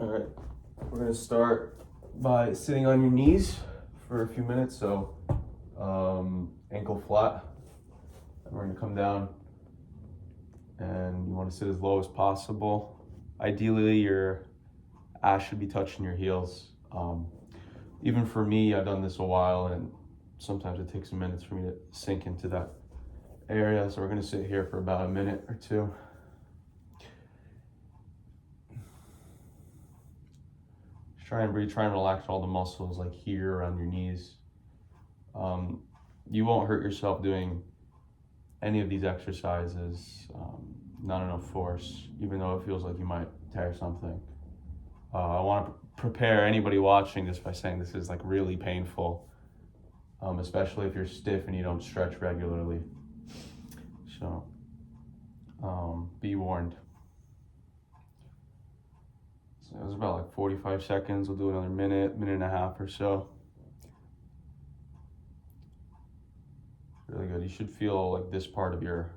All right, we're gonna start by sitting on your knees for a few minutes. So ankle flat. And we're gonna come down and you wanna sit as low as possible. Ideally, your ass should be touching your heels. Even for me, I've done this a while and sometimes it takes minutes for me to sink into that area. So we're gonna sit here for about a minute or two. Try and breathe, try and relax all the muscles like here around your knees. You won't hurt yourself doing any of these exercises, not enough force, even though it feels like you might tear something. I want to prepare anybody watching this by saying this is like really painful, especially if you're stiff and you don't stretch regularly. So be warned. So it was about like 45 seconds. We'll do another minute and a half or so. Really good. You should feel like this part of your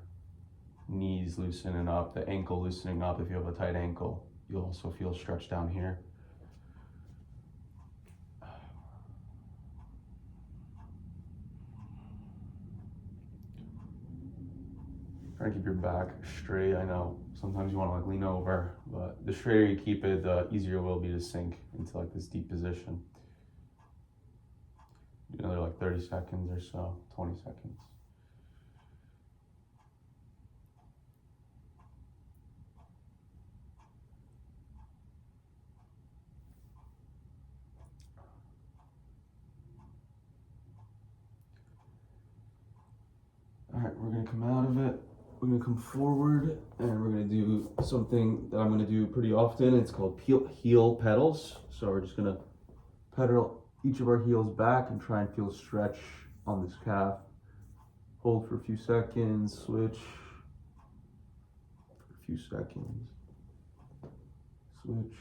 knees loosening up, the ankle loosening up. If you have a tight ankle, you'll also feel stretch down here. Try to keep your back straight. I know sometimes you want to like lean over, but the straighter you keep it, the easier it will be to sink into like this deep position. Do another like 30 seconds or so, 20 seconds. All right, we're gonna come out of it. We're gonna come forward and we're gonna do something that I'm gonna do pretty often. It's called heel pedals. So we're just gonna pedal each of our heels back and try and feel stretch on this calf. Hold for a few seconds, switch for a few seconds, switch.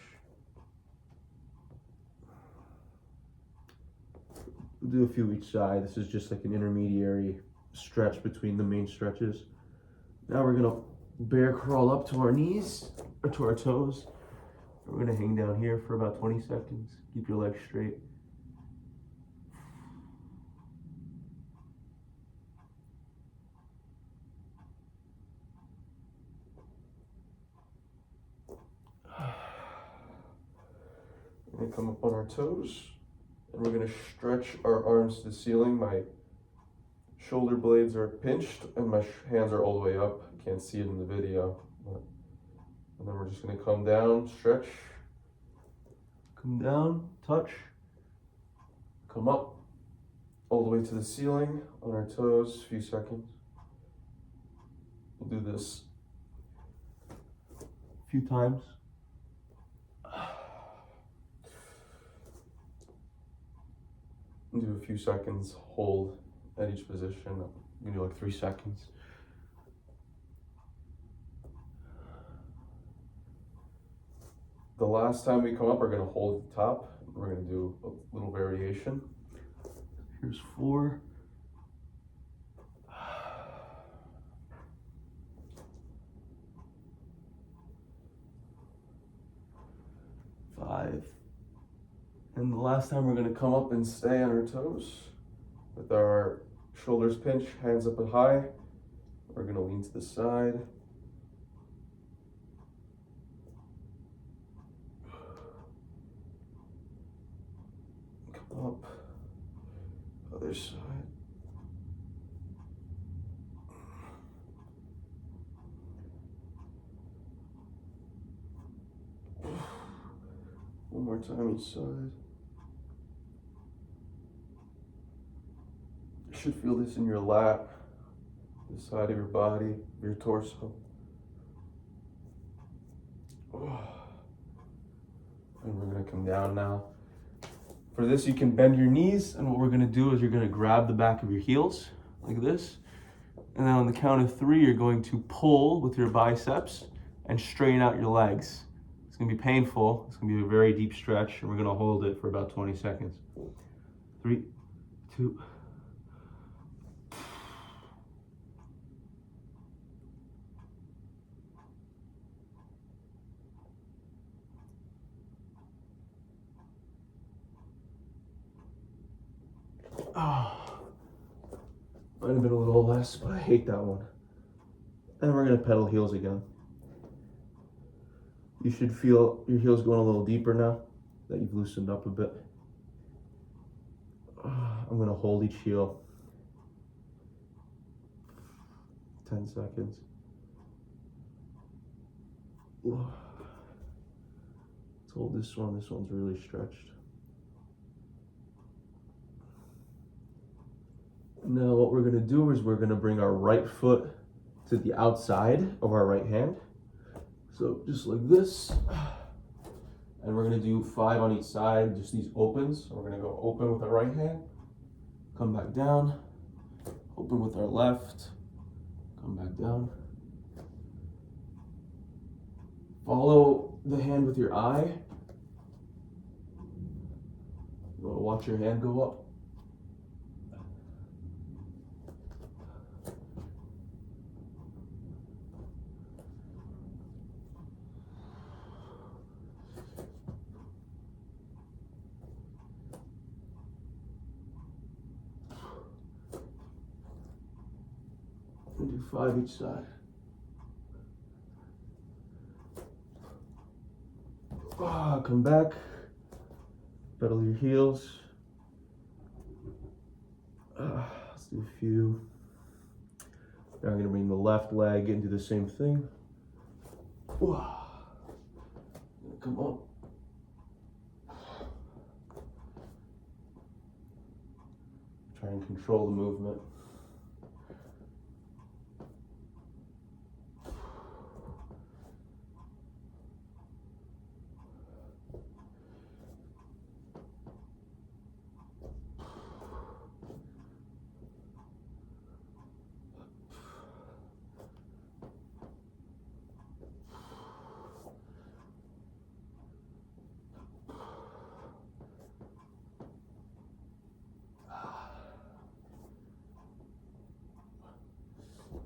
We'll do a few each side. This is just like an intermediary stretch between the main stretches. Now we're gonna bear crawl up to our knees or to our toes. We're gonna hang down here for about 20 seconds. Keep your legs straight. We're gonna come up on our toes and we're gonna stretch our arms to the ceiling. My shoulder blades are pinched and my hands are all the way up. You can't see it in the video. And then we're just gonna come down, stretch, come down, touch, come up, all the way to the ceiling on our toes, a few seconds. We'll do this a few times. Do a few seconds, hold at each position. You can do like 3 seconds. The last time we come up, we're gonna hold at the top. We're gonna do a little variation. Here's 4. 5. And the last time we're gonna come up and stay on our toes with our shoulders pinched, hands up and high. We're gonna lean to the side. Come up, other side. One more time each side. You should feel this in your lap, the side of your body, your torso. And we're gonna come down now. For this, you can bend your knees, and what we're gonna do is you're gonna grab the back of your heels, like this. And then on the count of 3, you're going to pull with your biceps and straighten out your legs. It's gonna be painful. It's gonna be a very deep stretch, and we're gonna hold it for about 20 seconds. 3, 2. Might have been a little less, but I hate that one. And we're gonna pedal heels again. You should feel your heels going a little deeper now that you've loosened up a bit. I'm gonna hold each heel. 10 seconds. Let's hold this one. This one's really stretched. Now what we're gonna do is we're gonna bring our right foot to the outside of our right hand. So just like this. And we're gonna do 5 on each side, just these opens. So we're gonna go open with our right hand, come back down, open with our left, come back down. Follow the hand with your eye. You wanna watch your hand go up. And do 5 each side. Come back, pedal your heels. Let's do a few. Now I'm gonna bring the left leg into the same thing. Come up. Try and control the movement.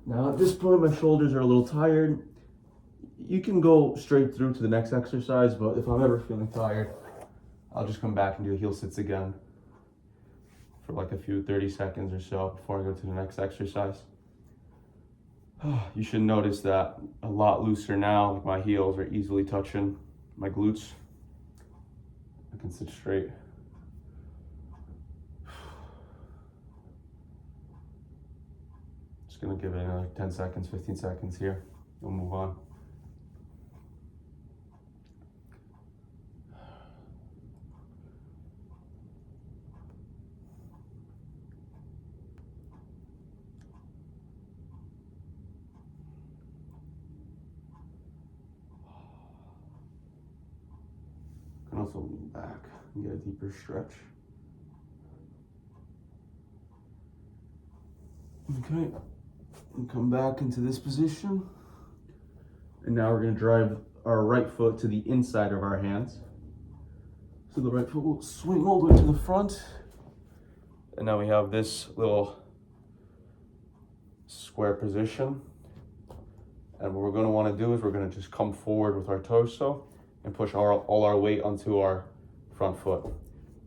Now at this point, my shoulders are a little tired. You can go straight through to the next exercise, but if I'm ever feeling tired, I'll just come back and do heel sits again for like a few 30 seconds or so before I go to the next exercise. You should notice that a lot looser now. Like my heels are easily touching my glutes. I can sit straight. Just gonna give it another 10 seconds, 15 seconds here. We'll move on. You can also lean back and get a deeper stretch. Okay, and come back into this position. And now we're gonna drive our right foot to the inside of our hands. So the right foot will swing all the way to the front. And now we have this little square position. And what we're gonna wanna do is we're gonna just come forward with our torso and push all our weight onto our front foot.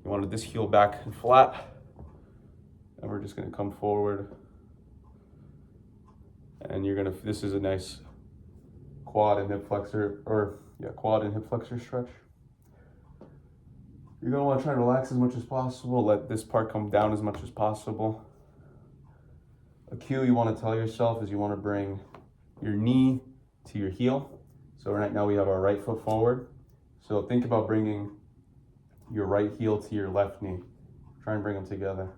You want this heel back and flat. And we're just gonna come forward. And this is a nice quad and hip flexor, quad and hip flexor stretch. You're gonna wanna try and relax as much as possible. Let this part come down as much as possible. A cue you wanna tell yourself is you wanna bring your knee to your heel. So right now we have our right foot forward. So think about bringing your right heel to your left knee. Try and bring them together.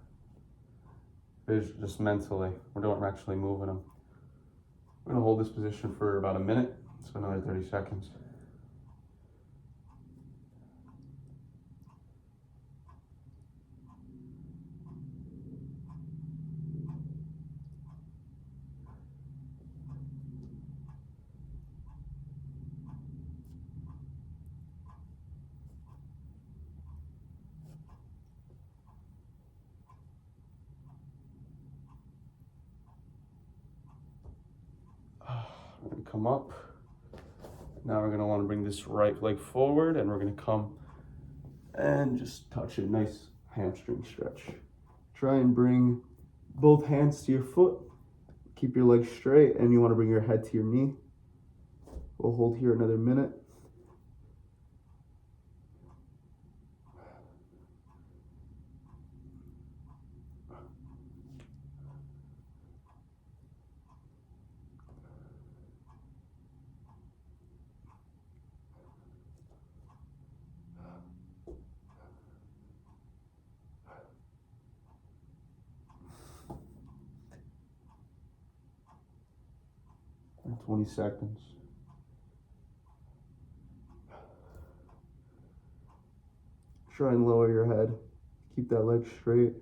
Just mentally, we don't actually moving them. We're gonna hold this position for about a minute, so another 30 seconds. We're gonna come up. Now we're gonna wanna bring this right leg forward and we're gonna come and just touch a nice hamstring stretch. Try and bring both hands to your foot. Keep your legs straight, and you want to bring your head to your knee. We'll hold here another minute. And 20 seconds. Try and lower your head. Keep that leg straight.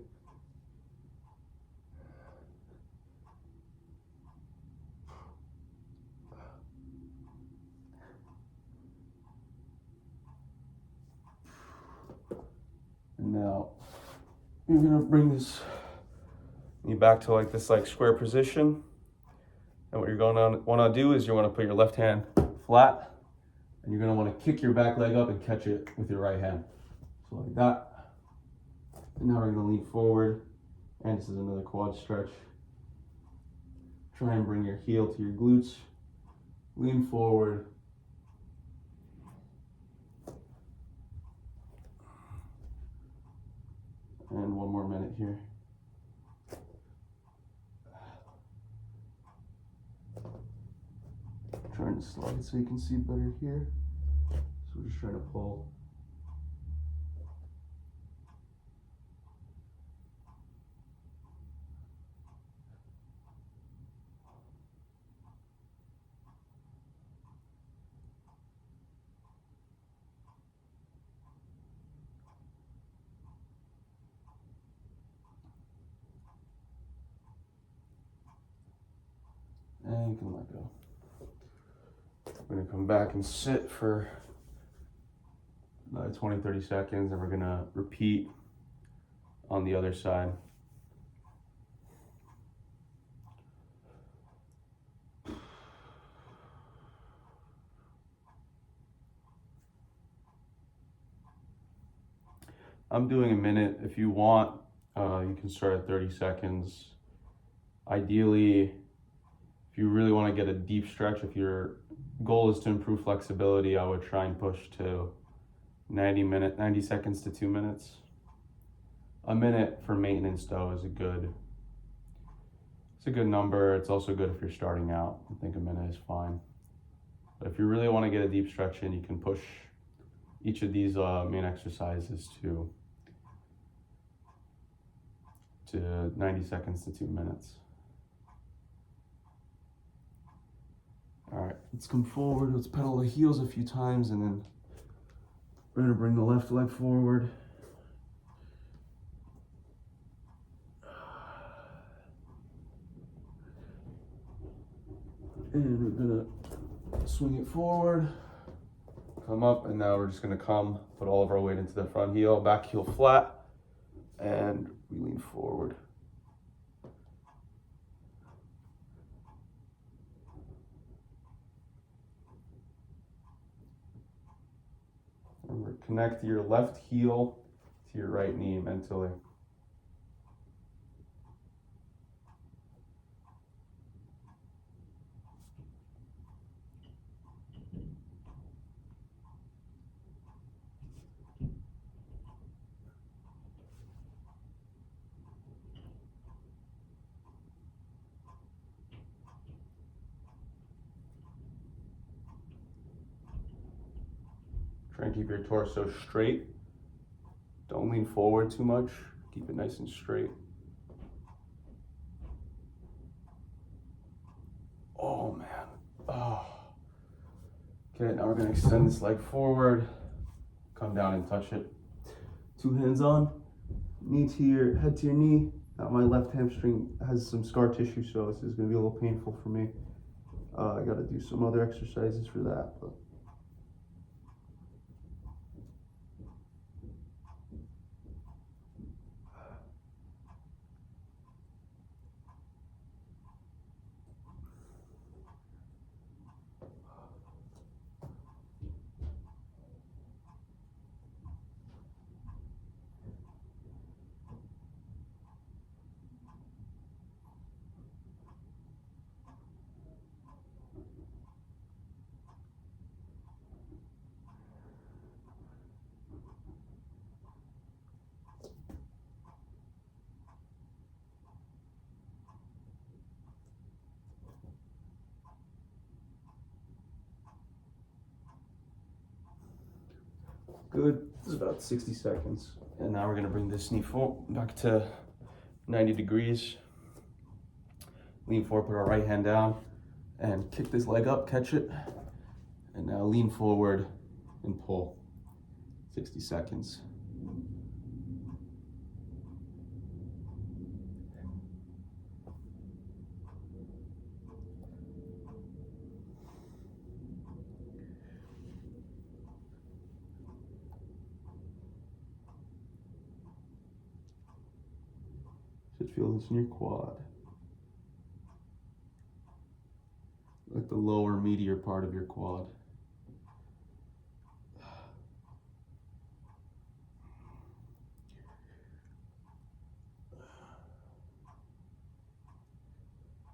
And now you're gonna bring this knee back to like this square position. And what you're going to want to do is you want to put your left hand flat, and you're going to want to kick your back leg up and catch it with your right hand. So like that. And now we're going to lean forward, and this is another quad stretch. Try and bring your heel to your glutes. Lean forward. And one more minute here. Trying to slide so you can see better here. So we're just trying to pull. And you can let go. We're gonna come back and sit for another 20-30 seconds, and we're gonna repeat on the other side. I'm doing a minute. If you want, you can start at 30 seconds. Ideally, if you really want to get a deep stretch, if your goal is to improve flexibility, I would try and push to 90 seconds to 2 minutes. A minute for maintenance though is it's a good number. It's also good if you're starting out. I think a minute is fine. But if you really want to get a deep stretch in, you can push each of these main exercises to 90 seconds to 2 minutes. All right, let's come forward. Let's pedal the heels a few times, and then we're gonna bring the left leg forward. And we're gonna swing it forward, come up, and now we're just gonna put all of our weight into the front heel, back heel flat, and we lean forward. Remember, connect your left heel to your right knee mentally. Try and keep your torso straight. Don't lean forward too much. Keep it nice and straight. Oh man. Oh. Okay, now we're gonna extend this leg forward. Come down and touch it. 2 hands on, knee to your head to your knee. Now my left hamstring has some scar tissue, so this is gonna be a little painful for me. I gotta do some other exercises for that. But Good, this is about 60 seconds. And now we're gonna bring this knee forward, back to 90 degrees. Lean forward, put our right hand down, and kick this leg up, catch it. And now lean forward and pull. 60 seconds. Should feel this in your quad. Like the lower meatier part of your quad.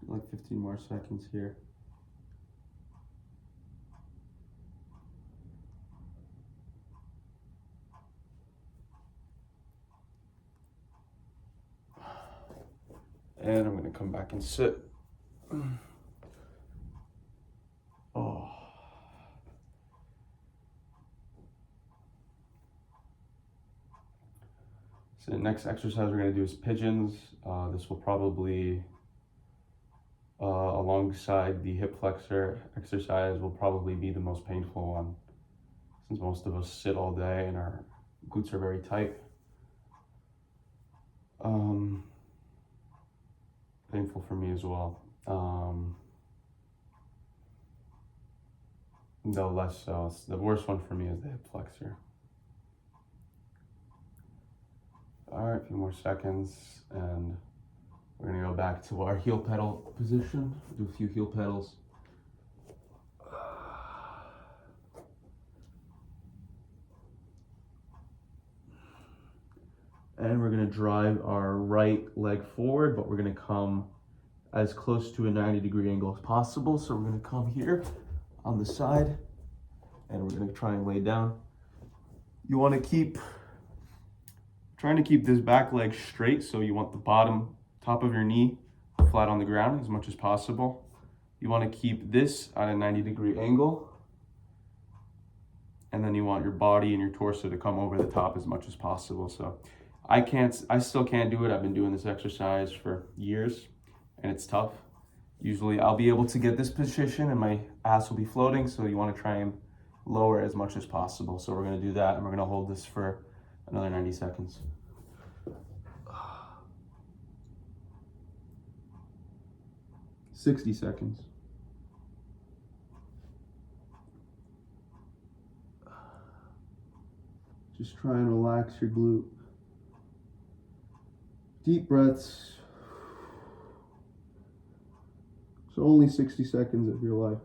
Like 15 more seconds here. And I'm gonna come back and sit. Oh. So the next exercise we're gonna do is pigeons. This will probably, alongside the hip flexor exercise, will probably be the most painful one, since most of us sit all day and our glutes are very tight. Painful for me as well. No less so. The worst one for me is the hip flexor. All right, a few more seconds, and we're gonna go back to our heel pedal position. Do a few heel pedals. And we're gonna drive our right leg forward, but we're gonna come as close to a 90-degree angle as possible. So we're gonna come here on the side, and we're gonna try and lay down. You wanna trying to keep this back leg straight, so you want the top of your knee flat on the ground as much as possible. You wanna keep this at a 90-degree angle, and then you want your body and your torso to come over the top as much as possible. So I still can't do it. I've been doing this exercise for years, and it's tough. Usually I'll be able to get this position and my ass will be floating, so you wanna try and lower as much as possible. So we're gonna do that, and we're gonna hold this for another 90 seconds. "60 seconds. Just try and relax your glute. Deep breaths. So only 60 seconds of your life.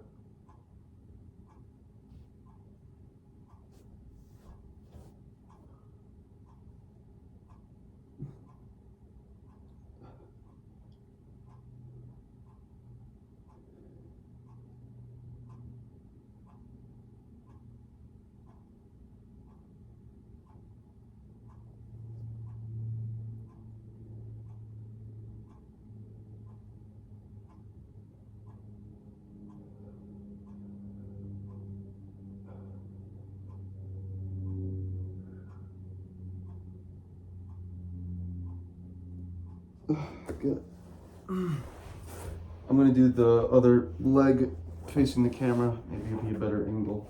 Good. I'm gonna do the other leg facing the camera. Maybe it'll be a better angle,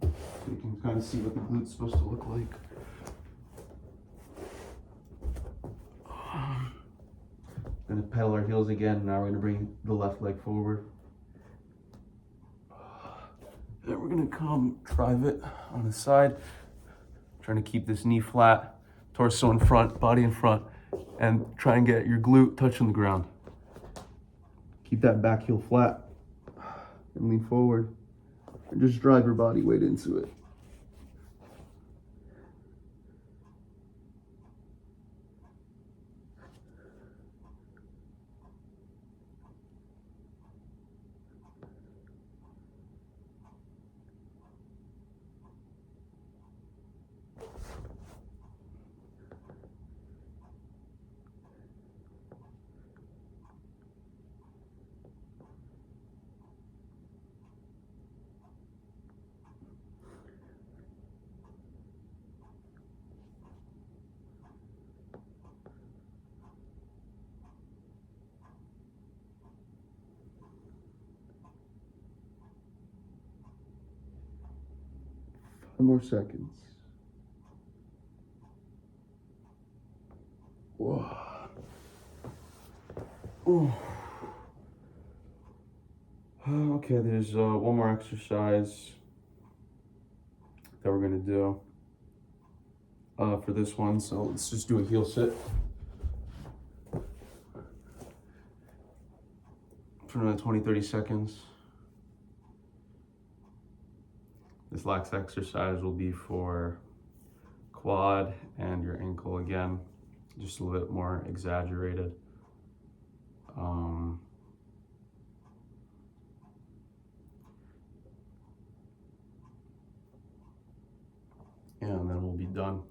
so you can kind of see what the glute's supposed to look like. Gonna pedal our heels again. Now we're gonna bring the left leg forward. Then we're gonna come drive it on the side. Trying to keep this knee flat, torso in front, body in front, and try and get your glute touching the ground. Keep that back heel flat and lean forward, and just drive your body weight into it. more seconds. Whoa. Ooh. Okay, there's one more exercise that we're gonna do for this one. So let's just do a heel sit for another 20-30 seconds. This last exercise will be for quad and your ankle again, just a little bit more exaggerated. And then we'll be done.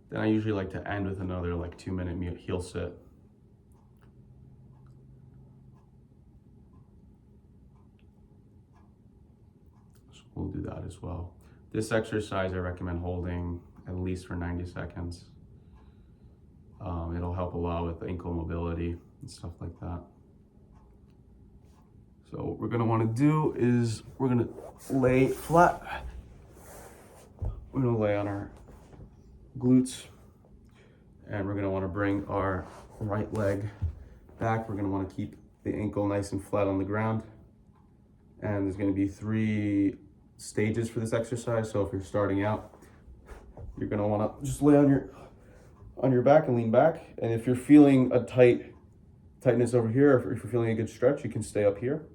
Then I usually like to end with another like 2-minute heel sit. So we'll do that as well. This exercise I recommend holding at least for 90 seconds. It'll help a lot with ankle mobility and stuff like that. So what we're gonna wanna do is we're gonna lay flat. We're gonna lay on our glutes, and we're gonna wanna bring our right leg back. We're gonna wanna keep the ankle nice and flat on the ground. And there's gonna be 3 stages for this exercise. So if you're starting out, you're gonna wanna just lay on your back and lean back. And if you're feeling a tightness over here, or if you're feeling a good stretch, you can stay up here.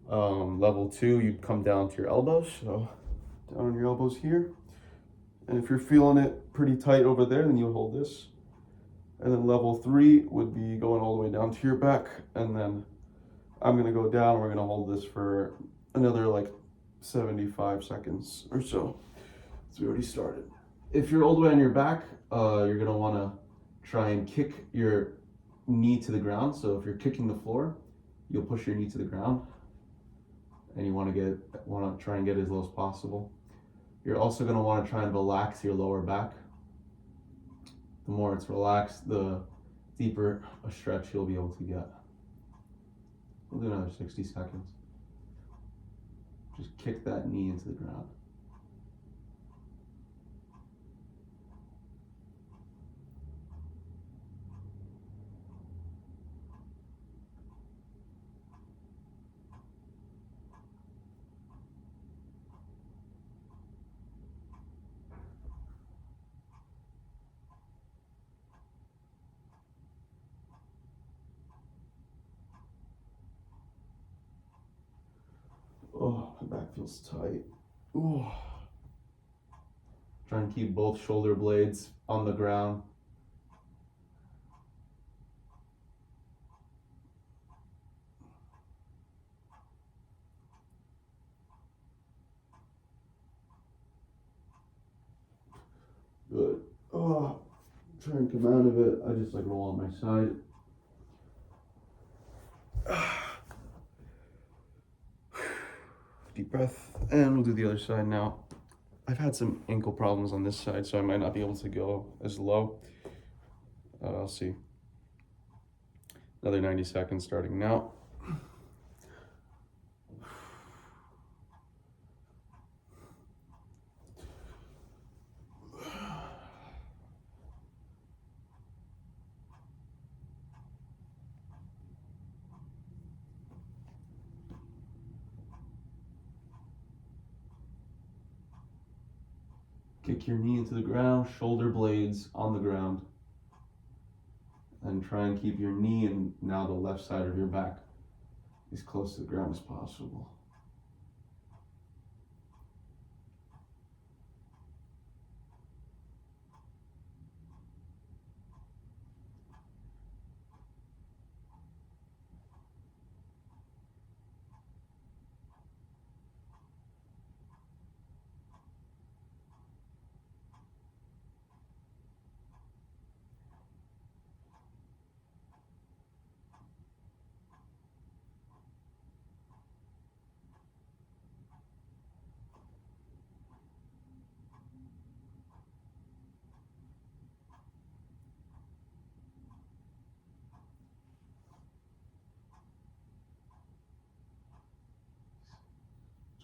Level 2, you'd come down to your elbows. So down on your elbows here. And if you're feeling it pretty tight over there, then you'll hold this. And then level 3 would be going all the way down to your back. And then I'm gonna go down, and we're gonna hold this for another like 75 seconds or so. So we already started. If you're all the way on your back, you're gonna wanna try and kick your knee to the ground. So if you're kicking the floor, you'll push your knee to the ground, and you wanna try and get as low as possible. You're also gonna wanna try and relax your lower back. The more it's relaxed, the deeper a stretch you'll be able to get. We'll do another 60 seconds. Just kick that knee into the ground. Oh, my back feels tight. Ooh. Try and keep both shoulder blades on the ground. Good. Oh, try and come out of it. I just like roll on my side. Deep breath, and we'll do the other side now. I've had some ankle problems on this side, so I might not be able to go as low. I'll see. Another 90 seconds starting now. Kick your knee into the ground, shoulder blades on the ground. And try and keep your knee and now the left side of your back as close to the ground as possible.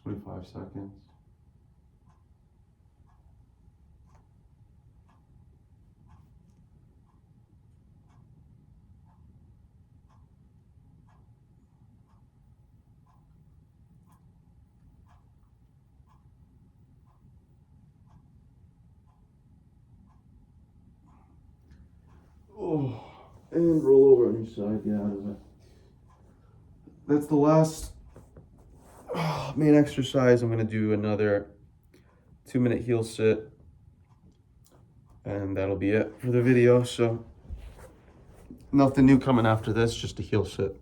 Twenty-five seconds. And roll over on your side, get out of it. That's the last main exercise. I'm gonna do another 2-minute heel sit, and that'll be it for the video. So nothing new coming after this, just a heel sit.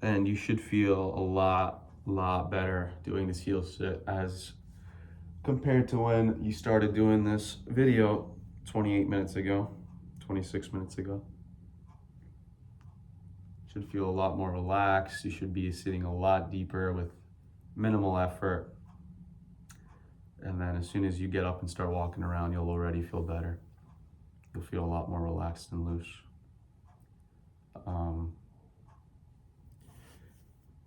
And you should feel a lot better doing this heel sit as compared to when you started doing this video 28 minutes ago, 26 minutes ago. Should feel a lot more relaxed. You should be sitting a lot deeper with minimal effort. And then as soon as you get up and start walking around, you'll already feel better. You'll feel a lot more relaxed and loose.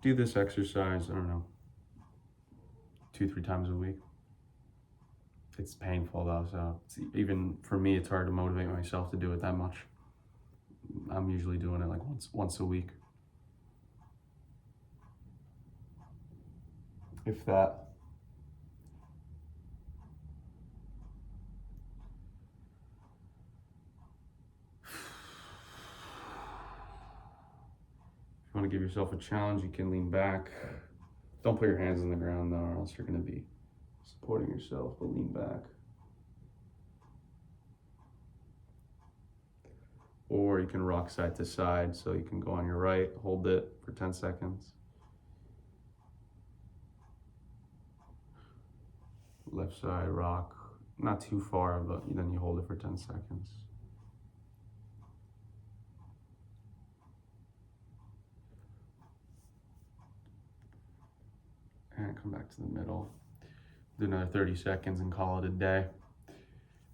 Do this exercise, I don't know, 2-3 times a week. It's painful though, so even for me, it's hard to motivate myself to do it that much. I'm usually doing it like once a week, if that. If you want to give yourself a challenge, you can lean back. Don't put your hands on the ground though, or else you're going to be supporting yourself, but lean back. Or you can rock side to side, so you can go on your right, hold it for 10 seconds. Left side, rock, not too far, but then you hold it for 10 seconds. And come back to the middle. Do another 30 seconds and call it a day.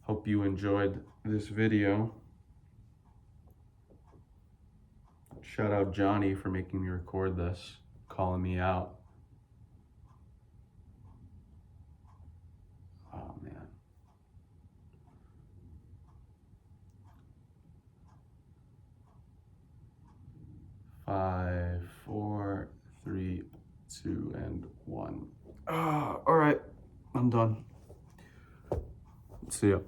Hope you enjoyed this video. Shout out Johnny for making me record this, calling me out. Oh man. 5, 4, 3, 2, and 1. All right, I'm done. See ya.